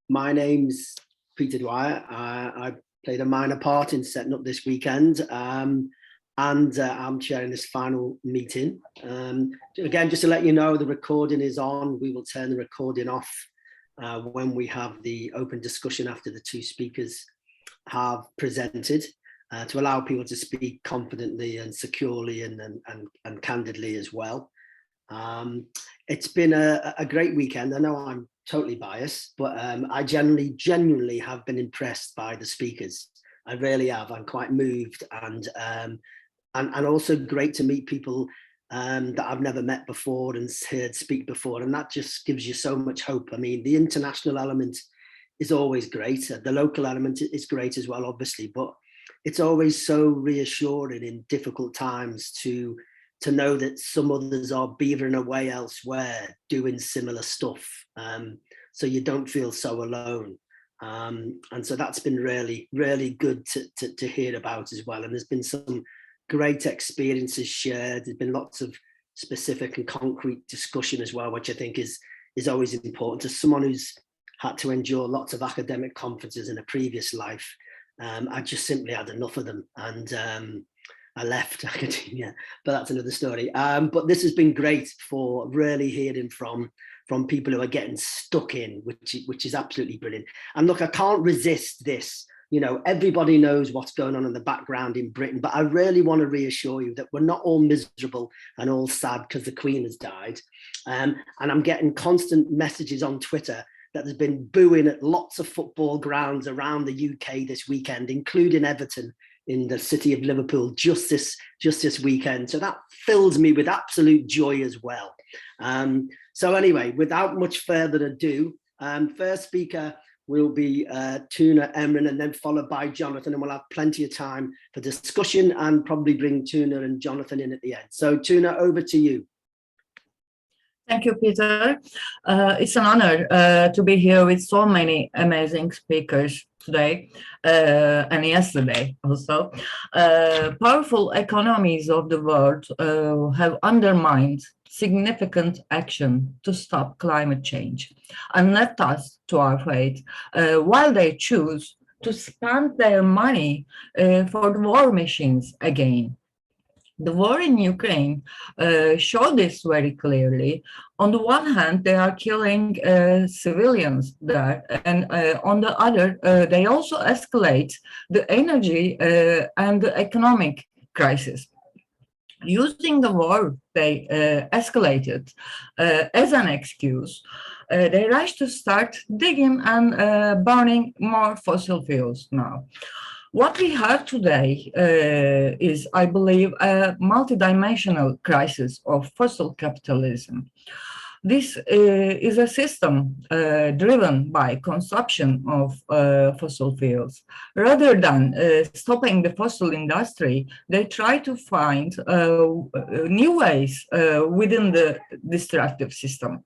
My name's Peter Dwyer. I played a minor part in setting up this weekend, and I'm chairing this final meeting. Again, just to let you know, the recording is on. We will turn the recording off when we have the open discussion after the two speakers have presented, to allow people to speak confidently and securely and candidly as well. It's been a great weekend. I know I'm totally biased, but I genuinely have been impressed by the speakers. I really have. I'm quite moved, and also great to meet people that I've never met before and heard speak before, and that just gives you so much hope. I mean, the international element is always great. The local element is great as well, obviously, but it's always so reassuring in difficult times to know that some others are beavering away elsewhere doing similar stuff, so you don't feel so alone. And so that's been really, really good to hear about as well. And there's been some great experiences shared. There's been lots of specific and concrete discussion as well, which I think is always important. As someone who's had to endure lots of academic conferences in a previous life, I just simply had enough of them, and I left academia, but that's another story. But this has been great for really hearing from people who are getting stuck in, which is absolutely brilliant. And look, I can't resist this. You know, everybody knows what's going on in the background in Britain, but I really want to reassure you that we're not all miserable and all sad because the Queen has died. And I'm getting constant messages on Twitter that there's been booing at lots of football grounds around the UK this weekend, including Everton in the city of Liverpool just this weekend. So that fills me with absolute joy as well. So anyway, without much further ado, first speaker will be Tuna Emren, and then followed by Jonathan, and we'll have plenty of time for discussion and probably bring Tuna and Jonathan in at the end. So Tuna, over to you. Thank you, Peter. It's an honor to be here with so many amazing speakers today and yesterday also. Powerful economies of the world have undermined significant action to stop climate change and left us to our fate, while they choose to spend their money for the war machines again. The war in Ukraine showed this very clearly. On the one hand, they are killing civilians there, and on the other, they also escalate the energy and the economic crisis. Using the war they escalated as an excuse, they rush to start digging and burning more fossil fuels now. What we have today is, I believe, a multidimensional crisis of fossil capitalism. This is a system driven by consumption of fossil fuels. Rather than stopping the fossil industry, they try to find new ways within the destructive system.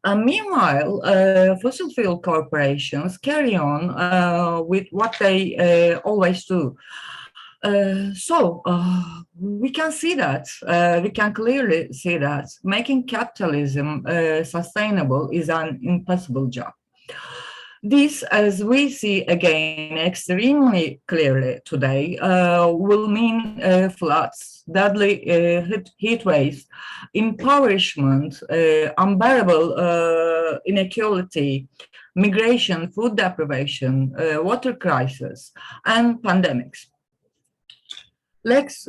Meanwhile, fossil fuel corporations carry on with what they always do. So we can see that, we can clearly see that making capitalism sustainable is an impossible job. This, as we see again extremely clearly today, will mean floods, deadly heat waves, impoverishment, unbearable inequality, migration, food deprivation, water crisis, and pandemics. Let's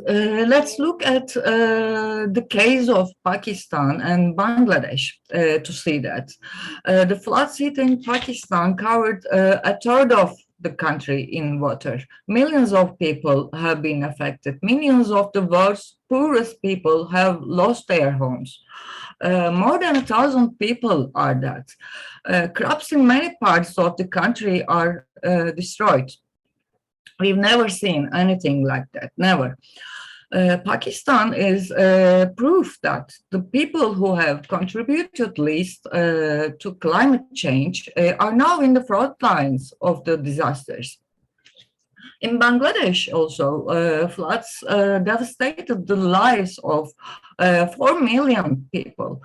look at the case of Pakistan and Bangladesh to see that. The floods hitting Pakistan covered a third of the country in water. Millions of people have been affected. Millions of the world's poorest people have lost their homes. More than 1,000 people are dead. Crops in many parts of the country are destroyed. We've never seen anything like that, never. Pakistan is proof that the people who have contributed least to climate change are now in the front lines of the disasters. In Bangladesh also, floods devastated the lives of 4 million people.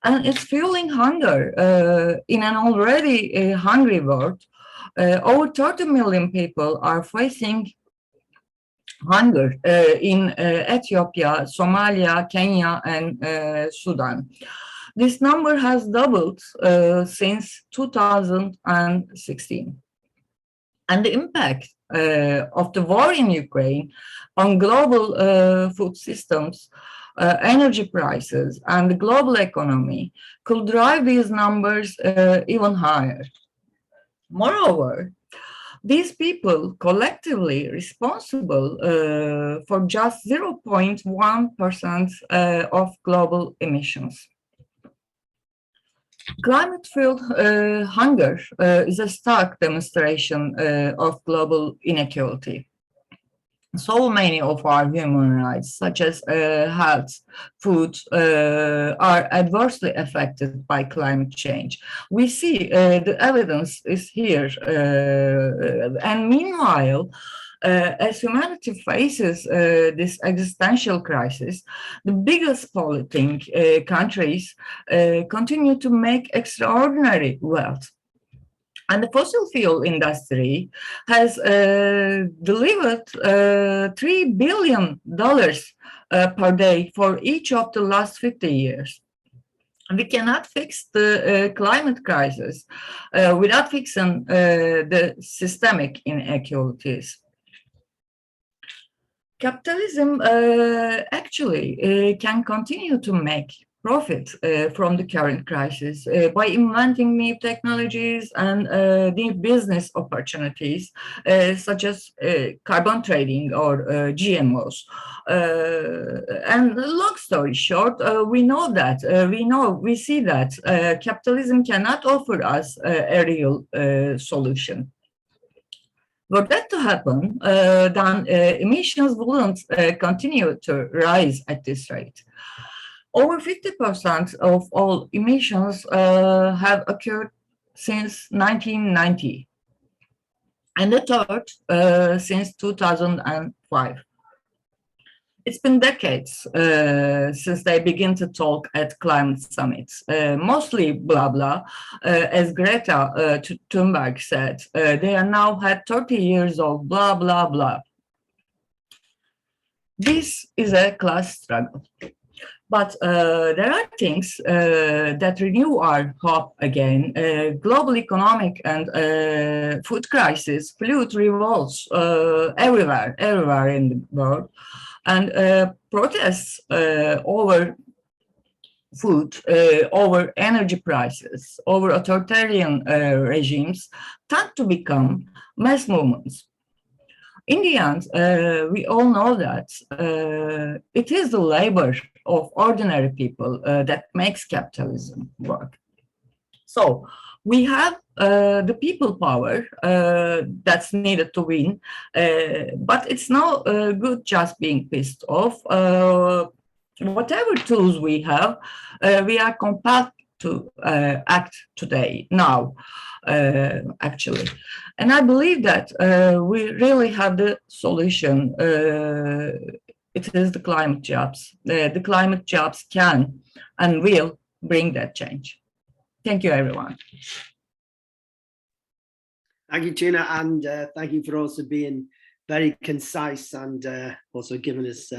and it's fueling hunger in an already hungry world. Over 30 million people are facing hunger in Ethiopia, Somalia, Kenya, and Sudan. This number has doubled since 2016. And the impact of the war in Ukraine on global food systems, energy prices, and the global economy could drive these numbers even higher. Moreover, these people collectively responsible for just 0.1% of global emissions. Climate-fueled hunger is a stark demonstration of global inequality. So many of our human rights, such as health, food, are adversely affected by climate change. We see the evidence is here. And meanwhile, as humanity faces this existential crisis, the biggest polluting countries continue to make extraordinary wealth. And the fossil fuel industry has delivered $3 billion per day for each of the last 50 years. We cannot fix the climate crisis without fixing the systemic inequalities. Capitalism actually can continue to make profit from the current crisis by inventing new technologies and new business opportunities, such as carbon trading or GMOs. And long story short, we see that capitalism cannot offer us a real solution. Were that to happen, then emissions wouldn't continue to rise at this rate. Over 50% of all emissions have occurred since 1990, and a third since 2005. It's been decades since they began to talk at climate summits, mostly blah blah. As Greta Thunberg said, they are now had 30 years of blah blah blah. This is a class struggle. But there are things that renew our hope again. Global economic and food crisis, pollution revolts everywhere in the world. And protests over food, over energy prices, over authoritarian regimes tend to become mass movements. In the end, we all know that it is the labor of ordinary people that makes capitalism work. So we have the people power that's needed to win, but it's no good just being pissed off. Whatever tools we have, we are compelled to act today, now, actually. And I believe that we really have the solution. It is the climate jobs. The climate jobs can and will bring that change. Thank you, everyone. Thank you, Tuna, and thank you for also being very concise and also giving us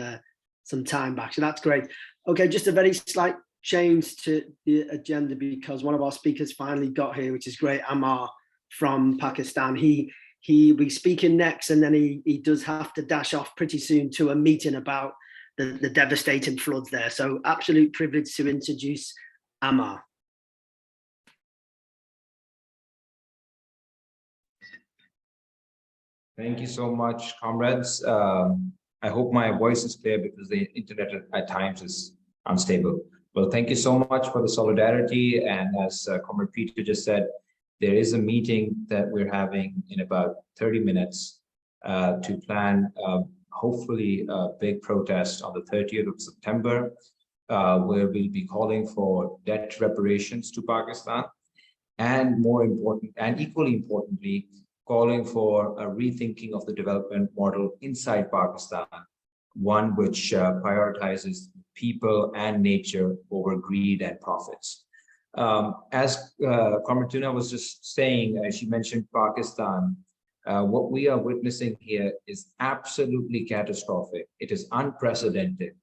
some time back. So that's great. Okay, just a very slight change to the agenda because one of our speakers finally got here, which is great, Ammar from Pakistan. He'll be speaking next, and then he does have to dash off pretty soon to a meeting about the devastating floods there. So absolute privilege to introduce Ammar. Thank you so much, comrades. I hope my voice is clear because the internet at times is unstable. Well, thank you so much for the solidarity. And as Comrade Peter just said, there is a meeting that we're having in about 30 minutes to plan, hopefully, a big protest on the 30th of September, where we'll be calling for debt reparations to Pakistan. And more important, and equally importantly, calling for a rethinking of the development model inside Pakistan, one which prioritizes people and nature over greed and profits. As Comrade Tuna was just saying, she mentioned Pakistan. What we are witnessing here is absolutely catastrophic. It is unprecedented.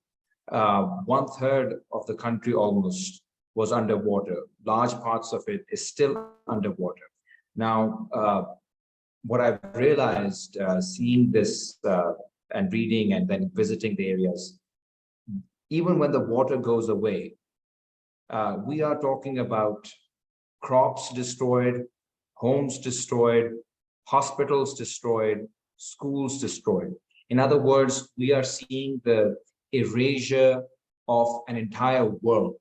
1/3 of the country almost was underwater. Large parts of it is still underwater. Now, what I've realized, seeing this and reading and then visiting the areas, even when the water goes away, we are talking about crops destroyed, homes destroyed, hospitals destroyed, schools destroyed. In other words, we are seeing the erasure of an entire world.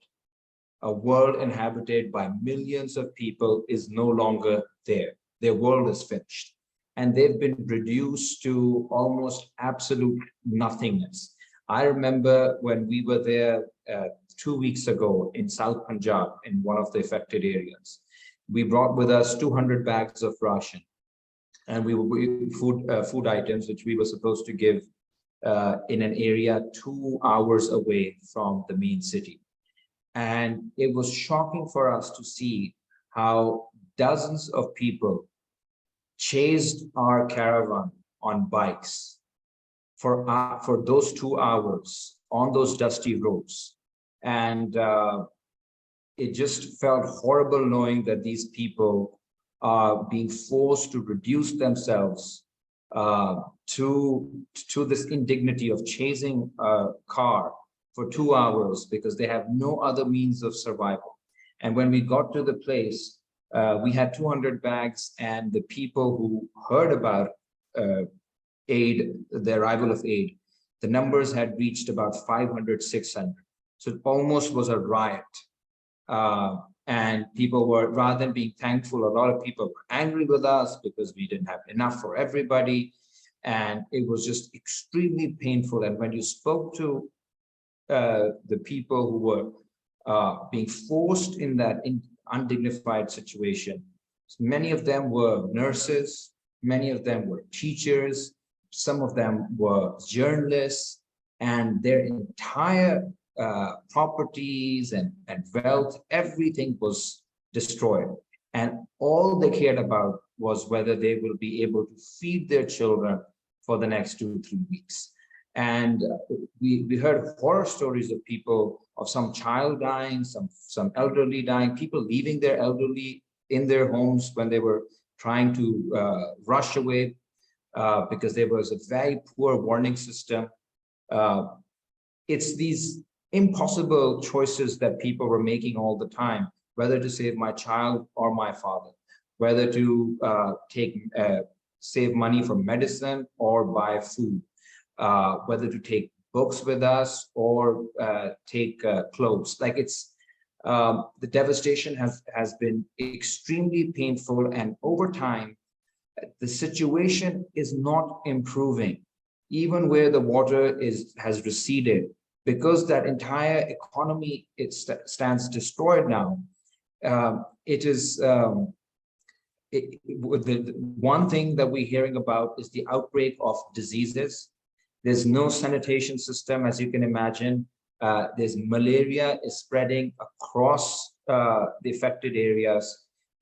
A world inhabited by millions of people is no longer there. Their world is finished. And they've been reduced to almost absolute nothingness. I remember when we were there 2 weeks ago in South Punjab, in one of the affected areas. We brought with us 200 bags of ration, and food items which we were supposed to give in an area 2 hours away from the main city. And it was shocking for us to see how dozens of people chased our caravan on bikes for those 2 hours on those dusty roads. And it just felt horrible knowing that these people are being forced to reduce themselves to this indignity of chasing a car for 2 hours because they have no other means of survival. And when we got to the place, we had 200 bags, and the people who heard about aid, the arrival of aid, the numbers had reached about 500, 600. So it almost was a riot. And people were, rather than being thankful, a lot of people were angry with us because we didn't have enough for everybody. And it was just extremely painful. And when you spoke to the people who were being forced in that undignified situation, many of them were nurses, many of them were teachers, some of them were journalists, and their entire properties and wealth, everything was destroyed. And all they cared about was whether they will be able to feed their children for the next 2-3 weeks. And we heard horror stories of people, of some child dying, some elderly dying, people leaving their elderly in their homes when they were trying to rush away because there was a very poor warning system. It's these impossible choices that people were making all the time, whether to save my child or my father, whether to save money for medicine or buy food, whether to take books with us or take clothes. Like it's the devastation has been extremely painful, and over time the situation is not improving, even where the water has receded, because that entire economy stands destroyed now. It is the one thing that we're hearing about is the outbreak of diseases. There's no sanitation system, as you can imagine. There's malaria is spreading across the affected areas.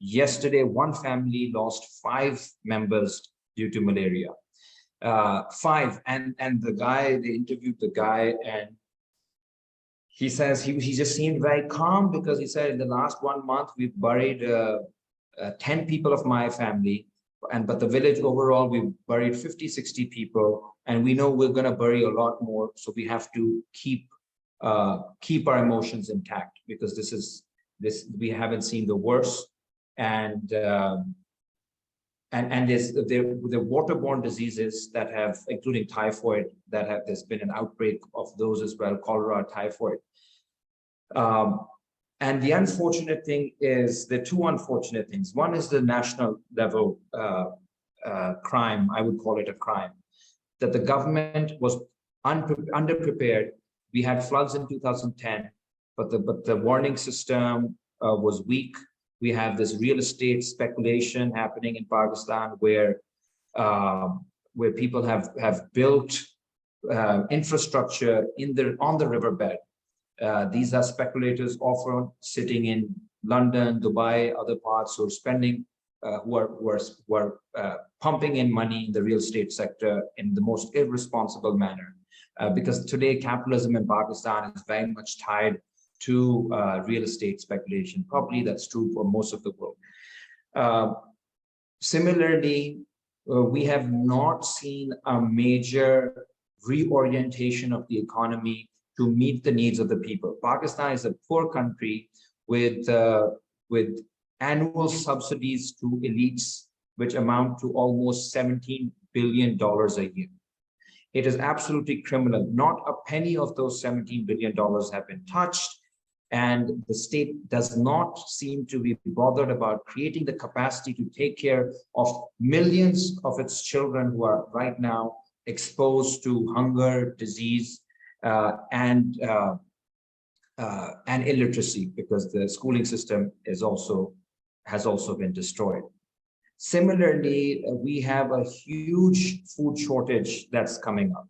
Yesterday, one family lost 5 members due to malaria. 5, and the guy, they interviewed the guy, and he says he just seemed very calm, because he said in the last 1 month we've buried 10 people of my family, but the village overall we've buried 50-60 people, and we know we're going to bury a lot more, so we have to keep our emotions intact, because we haven't seen the worst. And there's the waterborne diseases that have, including typhoid, there's been an outbreak of those as well, cholera, typhoid. And the unfortunate thing is, the 2 unfortunate things. One is the national level crime, I would call it a crime, that the government was underprepared. We had floods in 2010, but the warning system was weak. We have this real estate speculation happening in Pakistan, where people have built infrastructure on the riverbed, These are speculators often sitting in London, Dubai, other parts, who are spending, who are pumping in money in the real estate sector in the most irresponsible manner. Because today capitalism in Pakistan is very much tied to real estate speculation. Probably that's true for most of the world. Similarly, we have not seen a major reorientation of the economy to meet the needs of the people. Pakistan is a poor country with annual subsidies to elites, which amount to almost $17 billion a year. It is absolutely criminal. Not a penny of those $17 billion have been touched. And the state does not seem to be bothered about creating the capacity to take care of millions of its children who are right now exposed to hunger, disease, and illiteracy, because the schooling system has also been destroyed. Similarly, we have a huge food shortage that's coming up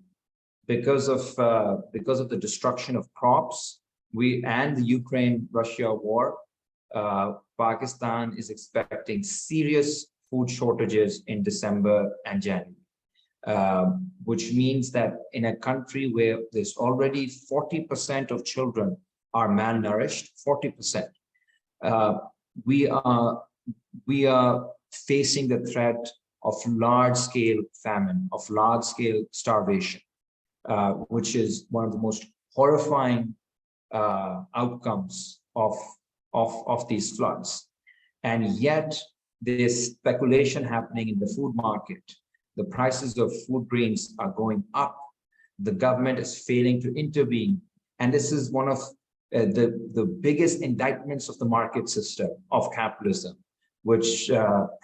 because of the destruction of crops. And the Ukraine-Russia war. Pakistan is expecting serious food shortages in December and January, which means that in a country where there's already 40% of children are malnourished, 40%, we are facing the threat of large-scale famine, of large-scale starvation, which is one of the most horrifying outcomes of these floods. And yet there's speculation happening in the food market. The prices of food grains are going up. The government is failing to intervene. And this is one of the biggest indictments of the market system of capitalism, which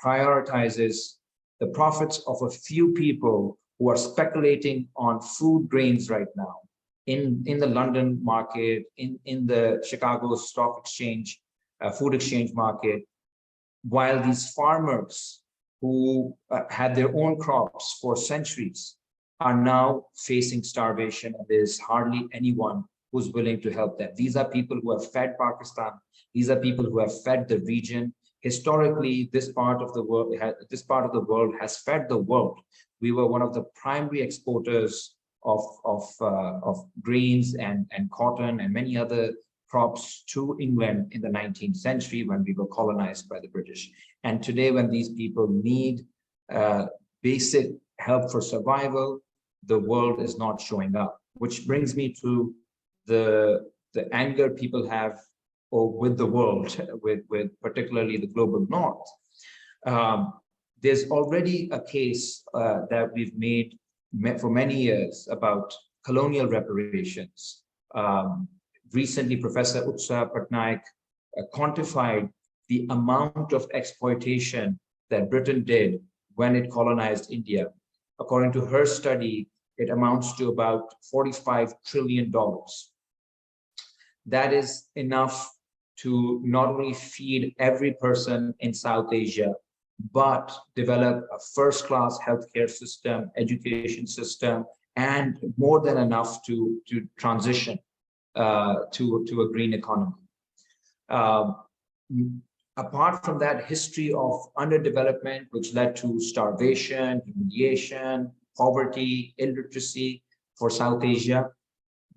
prioritizes the profits of a few people who are speculating on food grains right now in the London market, in the Chicago Stock Exchange, food exchange market, while these farmers who had their own crops for centuries are now facing starvation, and there's hardly anyone who's willing to help them. These are people who have fed Pakistan. These are people who have fed the region. Historically, this part of the world has fed the world. We were one of the primary exporters of grains and cotton and many other crops to England in the 19th century when we were colonized by the British. And today, when these people need basic help for survival, the world is not showing up, which brings me to the anger people have with the world, with particularly the global north. There's already a case that we've made for many years about colonial reparations. Recently, Professor Utsa Patnaik quantified the amount of exploitation that Britain did when it colonized India. According to her study, it amounts to about $45 trillion. That is enough to not only feed every person in South Asia, but develop a first-class healthcare system, education system, and more than enough to transition to a green economy. Apart from that history of underdevelopment, which led to starvation, humiliation, poverty, illiteracy for South Asia,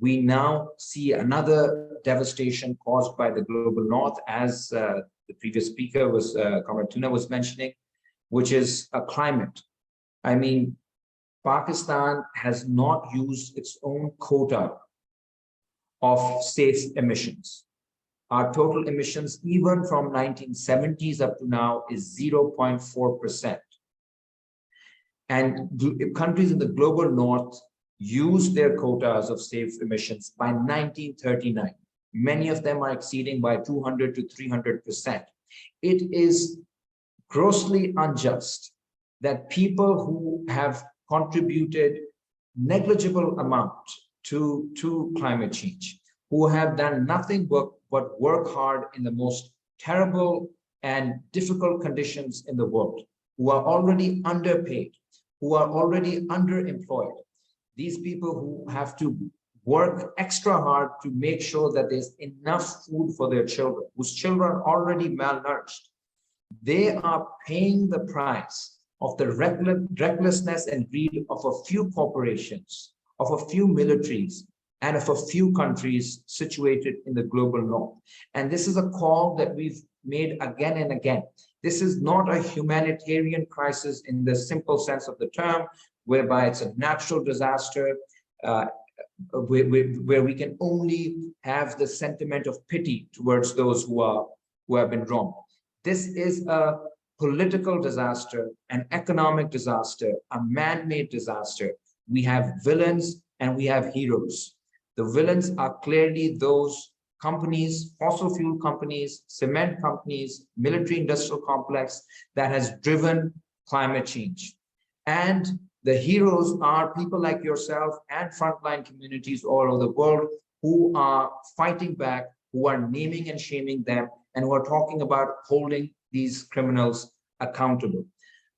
we now see another devastation caused by the global north, as the previous speaker Comrade Tuna was mentioning, which is a climate. I mean, Pakistan has not used its own quota of safe emissions. Our total emissions, even from 1970s up to now, is 0.4%. And countries in the global north used their quotas of safe emissions by 1939. Many of them are exceeding by 200 to 300%. It is grossly unjust that people who have contributed negligible amount to climate change, who have done nothing but work hard in the most terrible and difficult conditions in the world, who are already underpaid, who are already underemployed, these people who have to work extra hard to make sure that there's enough food for their children, whose children are already malnourished. They are paying the price of the recklessness and greed of a few corporations, of a few militaries, and of a few countries situated in the global north. And this is a call that we've made again and again. This is not a humanitarian crisis in the simple sense of the term, whereby it's a natural disaster, where we can only have the sentiment of pity towards those who have been wronged. This is a political disaster, an economic disaster, a man-made disaster. We have villains and we have heroes. The villains are clearly those companies, fossil fuel companies, cement companies, military industrial complex that has driven climate change. And the heroes are people like yourself and frontline communities all over the world who are fighting back, who are naming and shaming them, and who are talking about holding these criminals accountable.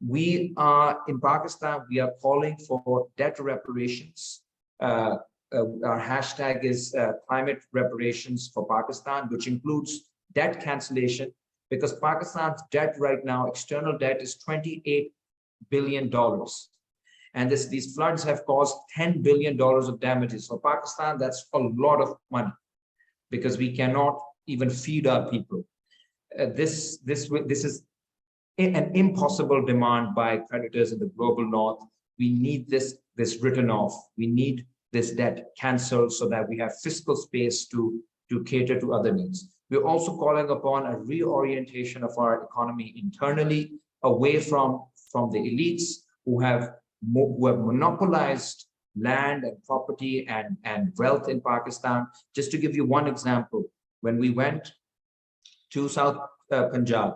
We are in Pakistan, we are calling for debt reparations. Our hashtag is climate reparations for Pakistan, which includes debt cancellation, because Pakistan's debt right now, external debt, is $28 billion. And these floods have caused $10 billion of damages. For Pakistan, that's a lot of money, because we cannot even feed our people. This is an impossible demand by creditors in the global north. We need this written off. We need this debt canceled so that we have fiscal space to cater to other needs. We're also calling upon a reorientation of our economy internally, away from the elites who have monopolized land and property and wealth in Pakistan. Just to give you one example, when we went to South Punjab,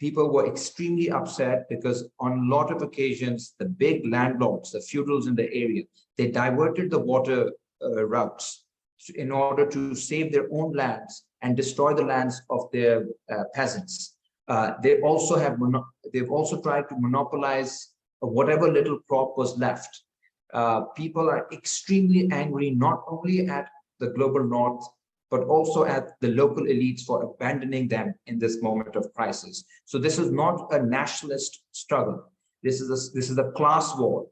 people were extremely upset because on a lot of occasions, the big landlords, the feudals in the area, they diverted the water routes in order to save their own lands and destroy the lands of their peasants. They've also tried to monopolize whatever little crop was left. People are extremely angry, not only at the global north, but also at the local elites for abandoning them in this moment of crisis. So this is not a nationalist struggle. This is a class war.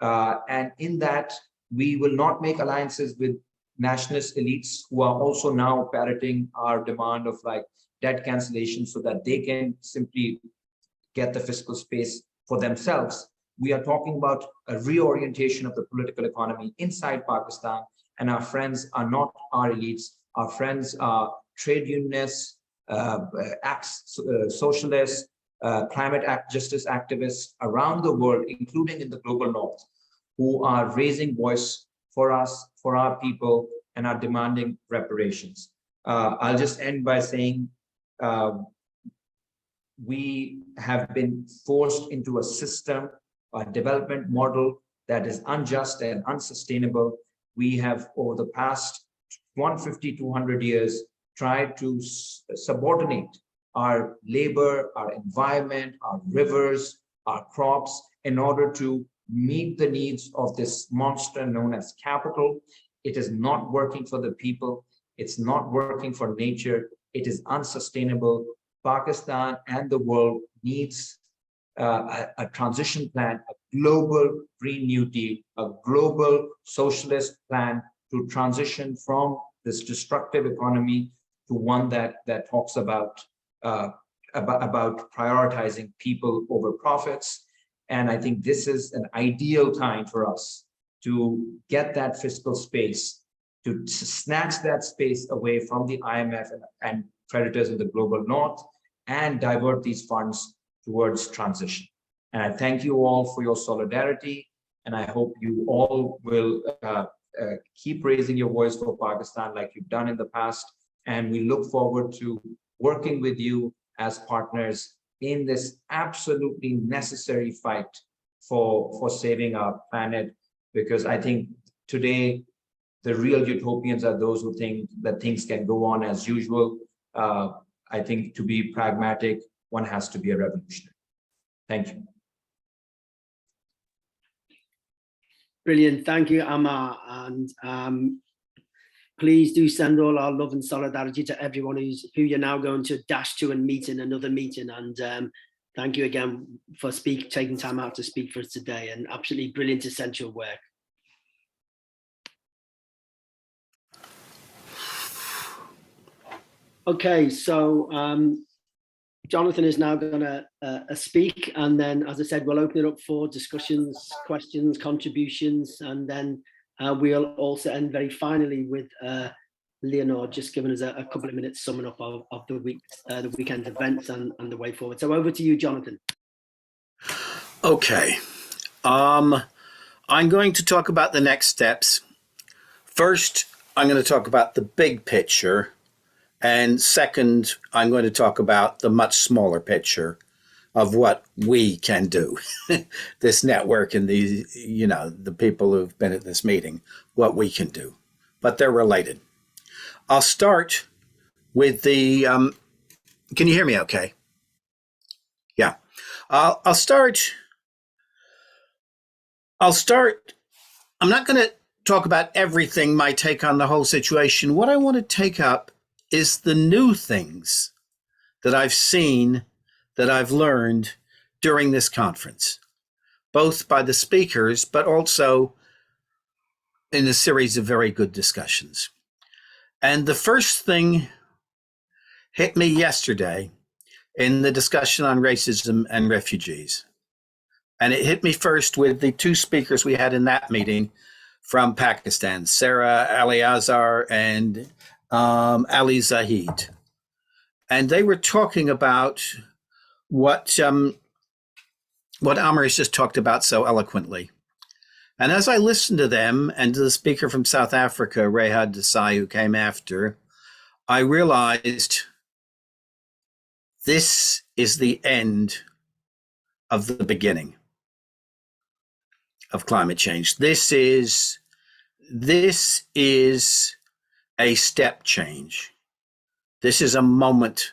And in that, we will not make alliances with nationalist elites who are also now parroting our demand of like debt cancellation so that they can simply get the fiscal space for themselves. We are talking about a reorientation of the political economy inside Pakistan, and our friends are not our elites. Our friends are trade unionists, socialists, climate justice activists around the world, including in the global north, who are raising voice for us, for our people, and are demanding reparations. I'll just end by saying we have been forced into a system, a development model that is unjust and unsustainable. We have, over the past 150, 200 years, tried to subordinate our labor, our environment, our rivers, our crops, in order to meet the needs of this monster known as capital. It is not working for the people. It's not working for nature. It is unsustainable. Pakistan and the world needs a transition plan, a global Green New Deal, a global socialist plan to transition from this destructive economy to one that talks about prioritizing people over profits. And I think this is an ideal time for us to get that fiscal space, to snatch that space away from the IMF and creditors in the global north, and divert these funds towards transition. And I thank you all for your solidarity, and I hope you all will keep raising your voice for Pakistan like you've done in the past. And we look forward to working with you as partners in this absolutely necessary fight for saving our planet, because I think today the real utopians are those who think that things can go on as usual. I think to be pragmatic, one has to be a revolutionary. Thank you. Brilliant. Thank you, Ammar. And please do send all our love and solidarity to everyone who you're now going to dash to and meet in another meeting. And thank you again for taking time out to speak for us today, and absolutely brilliant essential work. Okay, so Jonathan is now going to speak, and then, as I said, we'll open it up for discussions, questions, contributions, and then we'll also end very finally with Leonor just giving us a couple of minutes summing up of the weekend events and the way forward. So over to you, Jonathan. Okay. I'm going to talk about the next steps. First, I'm going to talk about the big picture. And second, I'm going to talk about the much smaller picture of what we can do. This network and the people who've been at this meeting, what we can do. But they're related. I'll start with the, can you hear me okay? Yeah. I'll start, I'm not going to talk about everything, my take on the whole situation. What I want to take up is the new things that I've seen, that I've learned during this conference, both by the speakers, but also in a series of very good discussions. And the first thing hit me yesterday in the discussion on racism and refugees. And it hit me first with the two speakers we had in that meeting from Pakistan, Sarah Ali-Azhar and Ali Zahid. And they were talking about what Ammar has just talked about so eloquently. And as I listened to them and to the speaker from South Africa, Rehad Desai, who came after, I realized this is the end of the beginning of climate change. This is a step change. This is a moment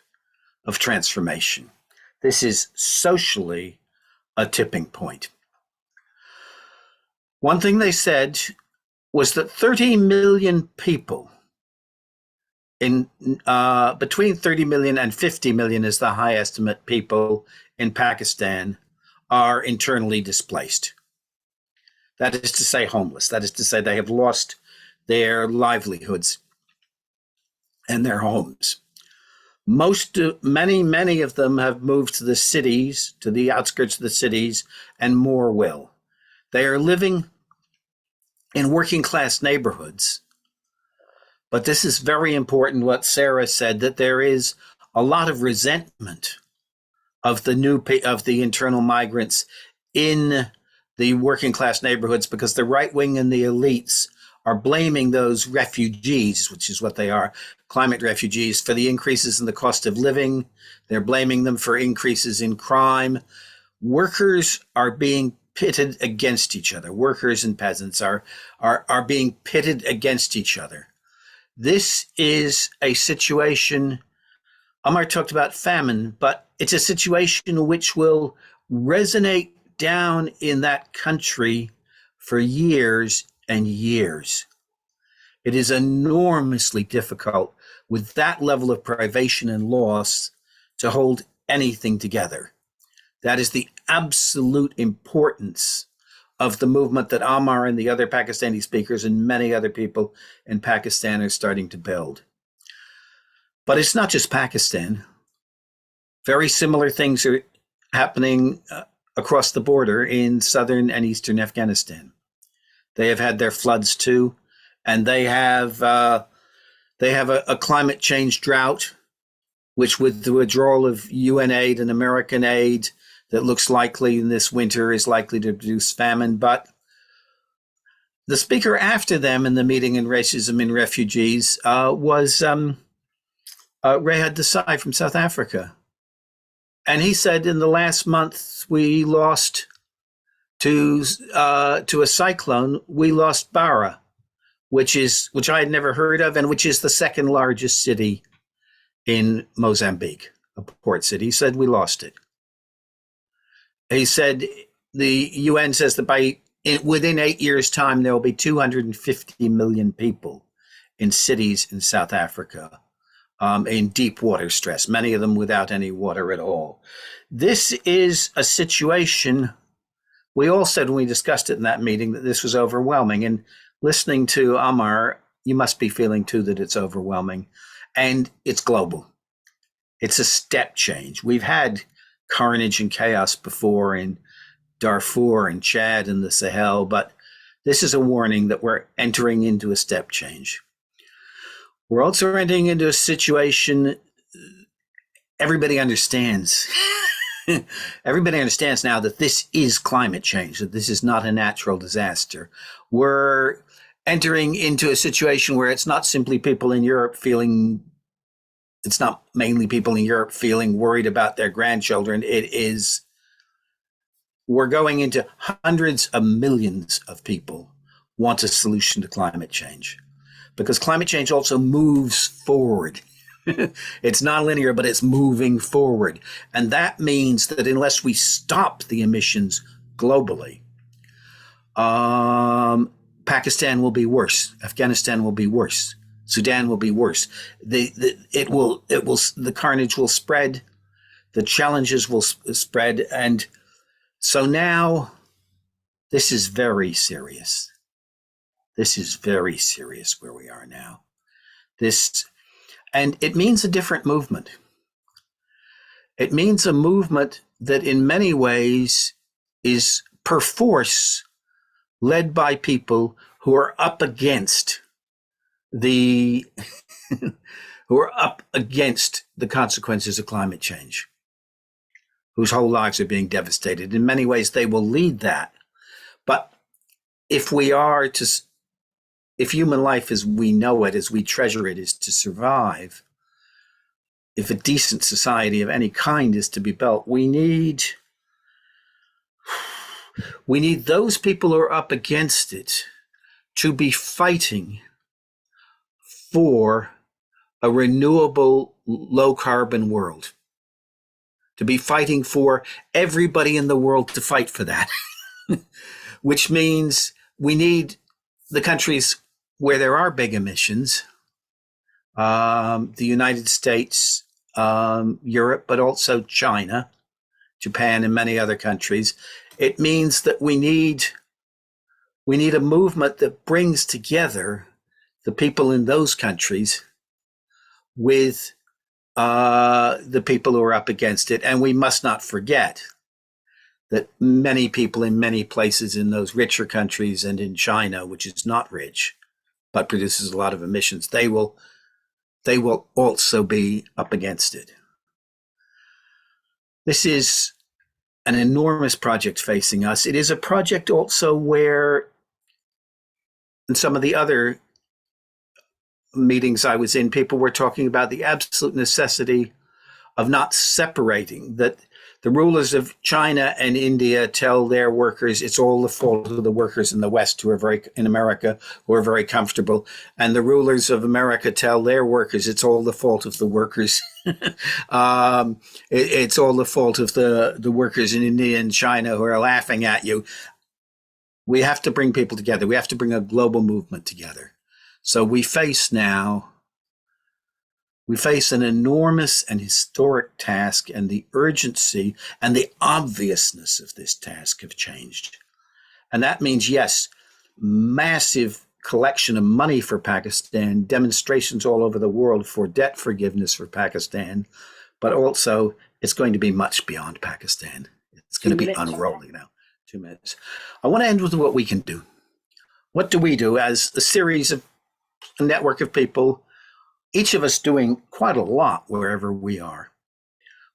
of transformation. This is socially a tipping point. One thing they said was that 30 million people, in between 30 million and 50 million is the high estimate, people in Pakistan are internally displaced. That is to say homeless. That is to say they have lost their livelihoods and their homes. Many of them have moved to the cities, to the outskirts of the cities, and more will. They are living in working class neighborhoods. But this is very important, what Sarah said, that there is a lot of resentment of the internal migrants in the working class neighborhoods, because the right wing and the elites are blaming those refugees, which is what they are, climate refugees, for the increases in the cost of living. They're blaming them for increases in crime. Workers are being pitted against each other. Workers and peasants are being pitted against each other. This is a situation, Ammar talked about famine, but it's a situation which will resonate down in that country for years and years. It is enormously difficult with that level of privation and loss to hold anything together. That is the absolute importance of the movement that Ammar and the other Pakistani speakers and many other people in Pakistan are starting to build. But it's not just Pakistan. Very similar things are happening across the border in southern and eastern Afghanistan. They have had their floods too, and they have a climate change drought, which with the withdrawal of UN aid and American aid that looks likely in this winter is likely to produce famine. But the speaker after them in the meeting in racism and refugees was Rehad Desai from South Africa. And he said in the last month we lost to a cyclone, we lost Bara, which I had never heard of, and which is the second largest city in Mozambique, a port city. He said we lost it. He said the UN says that within 8 years' time, there will be 250 million people in cities in South Africa, in deep water stress, many of them without any water at all. This is a situation, we all said when we discussed it in that meeting that this was overwhelming. And listening to Ammar, you must be feeling too that it's overwhelming. And it's global. It's a step change. We've had carnage and chaos before in Darfur and Chad and the Sahel, but this is a warning that we're entering into a step change. We're also entering into a situation everybody understands. Everybody understands now that this is climate change, that this is not a natural disaster. We're entering into a situation where it's not simply people in Europe feeling, it's not mainly people in Europe feeling worried about their grandchildren. It is, we're going into hundreds of millions of people want a solution to climate change, because climate change also moves forward. It's not linear, but it's moving forward. And that means that unless we stop the emissions globally, Pakistan will be worse. Afghanistan will be worse. Sudan will be worse. The carnage will spread. The challenges will spread. And so now this is very serious. This is very serious where we are now. And it means a different movement. It means a movement that in many ways is perforce led by people who are up against the consequences of climate change, whose whole lives are being devastated. In many ways, they will lead that. But if human life as we know it, as we treasure it, is to survive, if a decent society of any kind is to be built, we need those people who are up against it to be fighting for a renewable, low carbon world, to be fighting for everybody in the world to fight for that, which means we need the countries where there are big emissions, the United States, Europe, but also China, Japan, and many other countries. It means that we need a movement that brings together the people in those countries with the people who are up against it. And we must not forget that many people in many places in those richer countries and in China, which is not rich, but produces a lot of emissions, they will also be up against it. This is an enormous project facing us. It is a project also where, in some of the other meetings I was in, people were talking about the absolute necessity of not separating, that the rulers of China and India tell their workers it's all the fault of the workers in the West in America who are very comfortable. And the rulers of America tell their workers it's all the fault of the workers. It's all the fault of the workers in India and China who are laughing at you. We have to bring people together. We have to bring a global movement together. So we face an enormous and historic task, and the urgency and the obviousness of this task have changed. And that means, yes, massive collection of money for Pakistan, demonstrations all over the world for debt forgiveness for Pakistan, but also it's going to be much beyond Pakistan. It's going to be unrolling now. 2 minutes. I want to end with what we can do. What do we do as a network of people, each of us doing quite a lot wherever we are?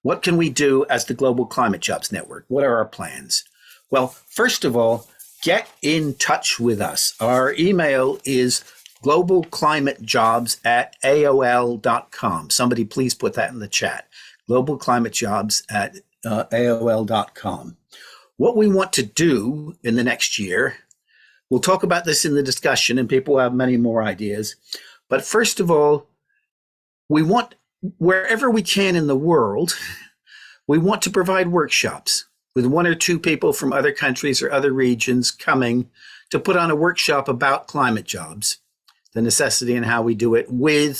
What can we do as the Global Climate Jobs Network? What are our plans? Well, first of all, get in touch with us. Our email is globalclimatejobs@aol.com. Somebody please put that in the chat. globalclimatejobs@aol.com. What we want to do in the next year, we'll talk about this in the discussion, and people will have many more ideas. But first of all, we want, wherever we can in the world, we want to provide workshops with 1 or 2 people from other countries or other regions coming to put on a workshop about climate jobs the necessity and how we do it we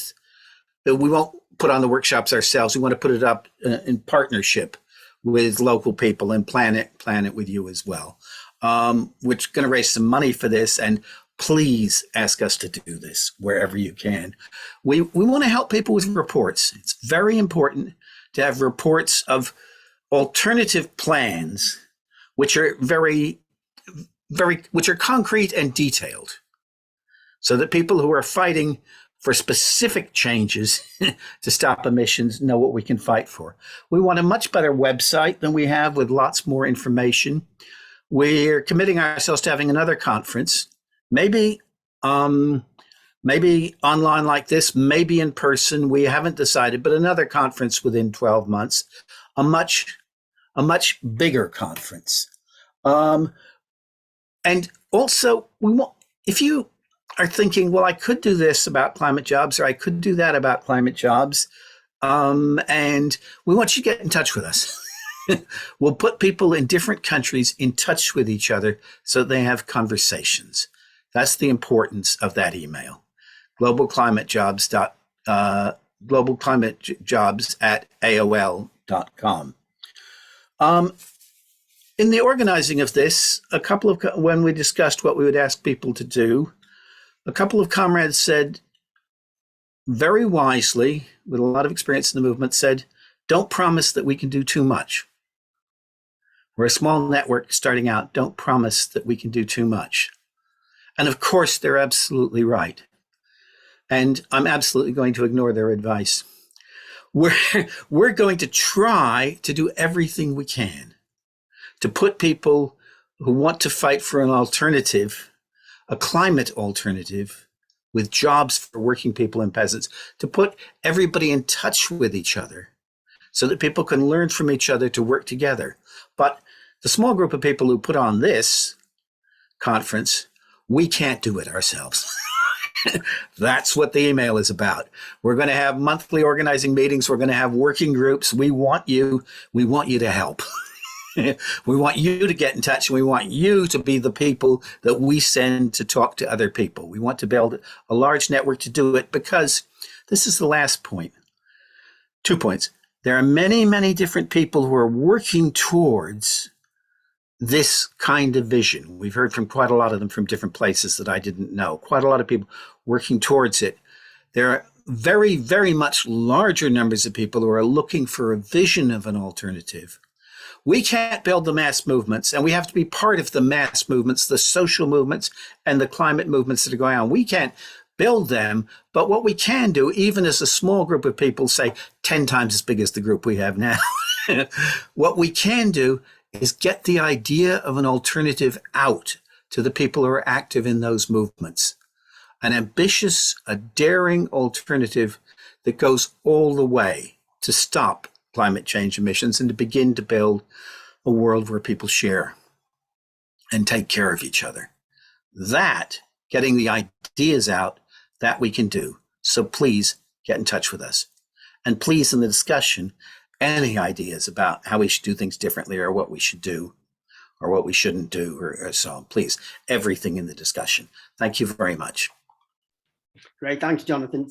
won't put on the workshops ourselves. We want to put it up in partnership with local people and plan it with you as well. We're going to raise some money for this, and please ask us to do this wherever you can. We want to help people with reports. It's very important to have reports of alternative plans, which are which are concrete and detailed, so that people who are fighting for specific changes to stop emissions know what we can fight for. We want a much better website than we have, with lots more information. We're committing ourselves to having another conference, maybe online like this, maybe in person. We haven't decided, but another conference within 12 months, a much bigger conference. And also, if you are thinking, well, I could do this about climate jobs, or I could do that about climate jobs, and we want you to get in touch with us. We'll put people in different countries in touch with each other so they have conversations. That's the importance of that email. globalclimatejobs@aol.com. In the organizing of this, when we discussed what we would ask people to do, a couple of comrades said, very wisely, with a lot of experience in the movement, said, don't promise that we can do too much. We're a small network starting out. Don't promise that we can do too much. And of course, they're absolutely right. And I'm absolutely going to ignore their advice. We're going to try to do everything we can to put people who want to fight for an alternative, a climate alternative, with jobs for working people and peasants, to put everybody in touch with each other so that people can learn from each other to work together. But the small group of people who put on this conference, we can't do it ourselves. That's what the email is about. We're going to have monthly organizing meetings. We're going to have working groups. We want you to help. We want you to get in touch, and we want you to be the people that we send to talk to other people. We want to build a large network to do it, because this is the last point. 2 points. There are many, many different people who are working towards this kind of vision. We've heard from quite a lot of them from different places that I didn't know. Quite a lot of people working towards it. There are very, very much larger numbers of people who are looking for a vision of an alternative. We can't build the mass movements, and we have to be part of the mass movements, the social movements, and the climate movements that are going on. We can't build them, but what we can do, even as a small group of people, say 10 times as big as the group we have now, what we can do is get the idea of an alternative out to the people who are active in those movements. An ambitious, a daring alternative that goes all the way to stop climate change emissions and to begin to build a world where people share and take care of each other. That, getting the ideas out, that we can do. So please get in touch with us. And please, in the discussion, any ideas about how we should do things differently, or what we should do or what we shouldn't do, or so on, please, everything in the discussion. Thank you very much. Great. Thanks, Jonathan.